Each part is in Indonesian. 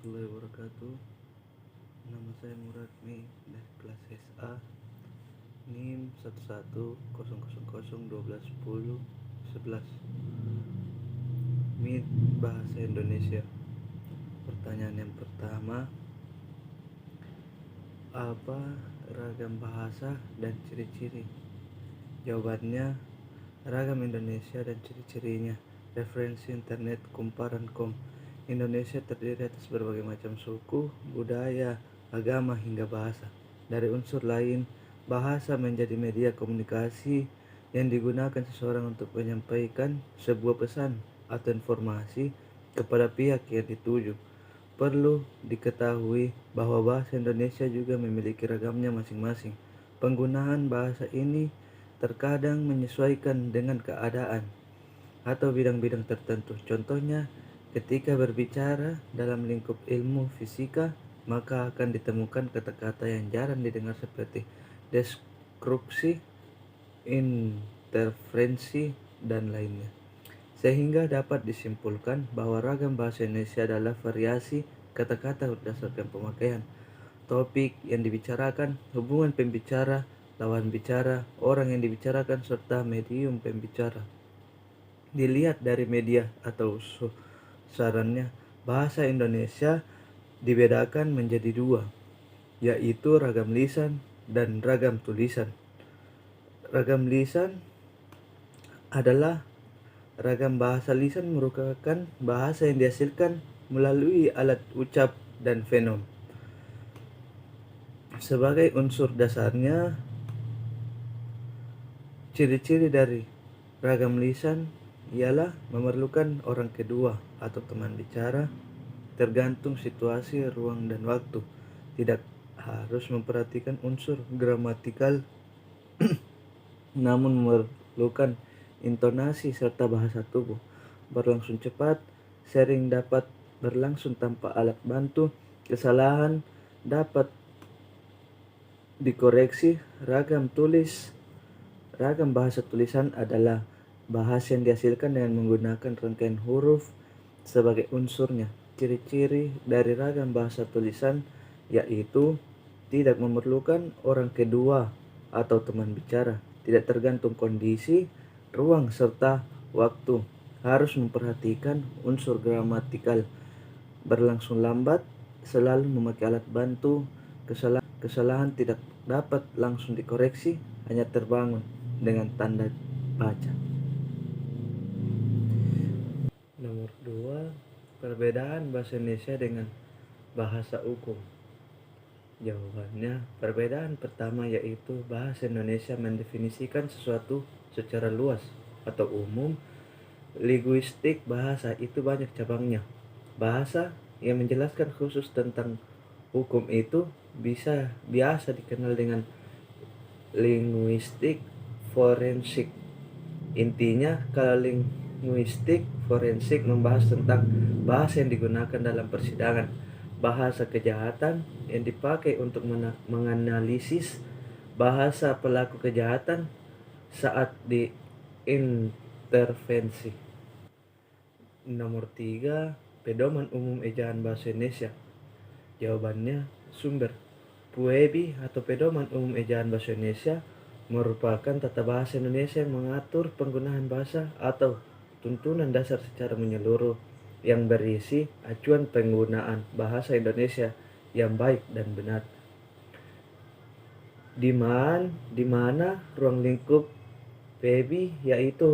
warahmatullahi wabarakatuh. Nama saya Muradmi dari kelas SA, NIM 110000121011. MIT Bahasa Indonesia. Pertanyaan yang pertama, apa ragam bahasa dan ciri-ciri? Jawabannya, ragam Indonesia dan ciri-cirinya. Referensi internet kumparan.com. Indonesia terdiri atas berbagai macam suku, budaya, agama hingga bahasa. Dari unsur lain, bahasa menjadi media komunikasi yang digunakan seseorang untuk menyampaikan sebuah pesan atau informasi kepada pihak yang dituju. Perlu diketahui bahwa bahasa Indonesia juga memiliki ragamnya masing-masing. Penggunaan bahasa ini terkadang menyesuaikan dengan keadaan atau bidang-bidang tertentu. Contohnya, ketika berbicara dalam lingkup ilmu fisika, maka akan ditemukan kata-kata yang jarang didengar seperti deskripsi, interferensi, dan lainnya. Sehingga dapat disimpulkan bahwa ragam bahasa Indonesia adalah variasi kata-kata berdasarkan pemakaian, topik yang dibicarakan, hubungan pembicara, lawan bicara, orang yang dibicarakan, serta medium pembicara. Dilihat dari media atau sarannya, bahasa Indonesia dibedakan menjadi dua, yaitu ragam lisan dan ragam tulisan. Ragam lisan adalah ragam bahasa lisan merupakan bahasa yang dihasilkan melalui alat ucap dan fonem. Sebagai unsur dasarnya, ciri-ciri dari ragam lisan ialah memerlukan orang kedua atau teman bicara, tergantung situasi, ruang, dan waktu. Tidak harus memperhatikan unsur gramatikal, namun memerlukan intonasi serta bahasa tubuh. Berlangsung cepat, sering dapat berlangsung tanpa alat bantu, kesalahan dapat dikoreksi. Ragam bahasa tulisan adalah bahasa yang dihasilkan dengan menggunakan rangkaian huruf sebagai unsurnya. Ciri-ciri dari ragam bahasa tulisan yaitu tidak memerlukan orang kedua atau teman bicara, tidak tergantung kondisi, ruang, serta waktu. Harus memperhatikan unsur gramatikal, berlangsung lambat, selalu memakai alat bantu, kesalahan tidak dapat langsung dikoreksi, hanya terbangun dengan tanda baca. Nomor 2, perbedaan bahasa Indonesia dengan bahasa hukum. Jawabannya, perbedaan pertama yaitu bahasa Indonesia mendefinisikan sesuatu secara luas atau umum. Linguistik bahasa itu banyak cabangnya. Bahasa yang menjelaskan khusus tentang hukum itu biasa dikenal dengan linguistik forensik. Intinya, kalau linguistik forensik membahas tentang bahasa yang digunakan dalam persidangan, bahasa kejahatan yang dipakai untuk menganalisis bahasa pelaku kejahatan saat diintervensi. Nomor 3, pedoman umum ejaan bahasa Indonesia. Jawabannya, sumber PUEBI atau pedoman umum ejaan bahasa Indonesia merupakan tata bahasa Indonesia yang mengatur penggunaan bahasa atau tuntunan dasar secara menyeluruh yang berisi acuan penggunaan bahasa Indonesia yang baik dan benar. Di mana ruang lingkup PUEBI yaitu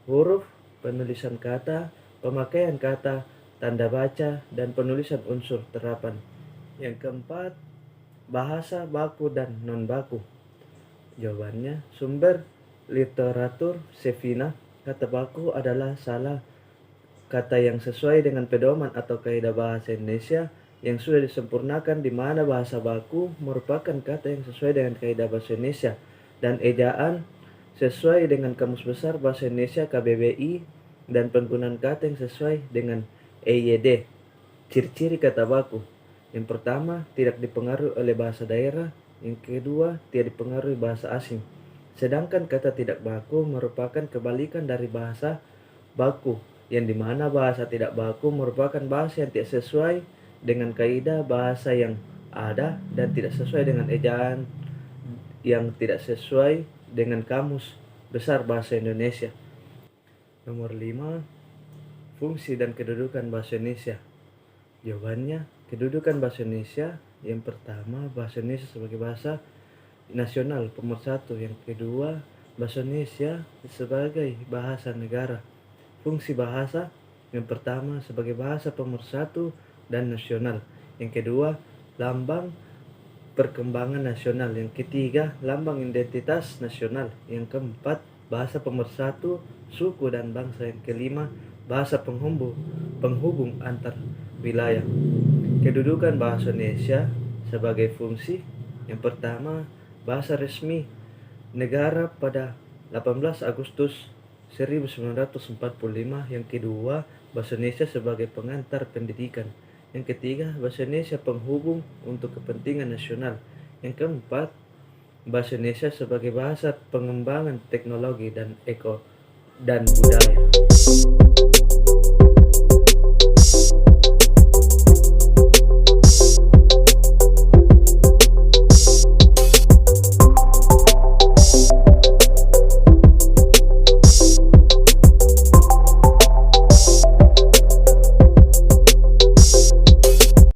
huruf, penulisan kata, pemakaian kata, tanda baca, dan penulisan unsur terapan. Yang keempat, bahasa baku dan non-baku. Jawabannya, sumber literatur Sevina. Kata baku adalah salah kata yang sesuai dengan pedoman atau kaidah bahasa Indonesia yang sudah disempurnakan, di mana bahasa baku merupakan kata yang sesuai dengan kaidah bahasa Indonesia dan ejaan sesuai dengan Kamus Besar Bahasa Indonesia KBBI dan penggunaan kata yang sesuai dengan EYD. Ciri-ciri kata baku. Yang pertama, tidak dipengaruhi oleh bahasa daerah. Yang kedua, tidak dipengaruhi bahasa asing. Sedangkan kata tidak baku merupakan kebalikan dari bahasa baku, yang dimana bahasa tidak baku merupakan bahasa yang tidak sesuai dengan kaidah bahasa yang ada dan tidak sesuai dengan ejaan yang tidak sesuai dengan Kamus Besar Bahasa Indonesia. Nomor 5. Fungsi dan kedudukan bahasa Indonesia. Jawabannya, kedudukan bahasa Indonesia yang pertama, bahasa Indonesia sebagai bahasa nasional pemersatu. Yang kedua, bahasa Indonesia sebagai bahasa negara. Fungsi bahasa yang pertama sebagai bahasa pemersatu dan nasional. Yang kedua, lambang perkembangan nasional. Yang ketiga, lambang identitas nasional. Yang keempat, bahasa pemersatu suku dan bangsa. Yang kelima, bahasa penghubung antar wilayah. Kedudukan bahasa Indonesia sebagai fungsi yang pertama, bahasa resmi negara pada 18 Agustus 1945. Yang kedua, bahasa Indonesia sebagai pengantar pendidikan. Yang ketiga, bahasa Indonesia penghubung untuk kepentingan nasional. Yang keempat, bahasa Indonesia sebagai bahasa pengembangan teknologi dan budaya.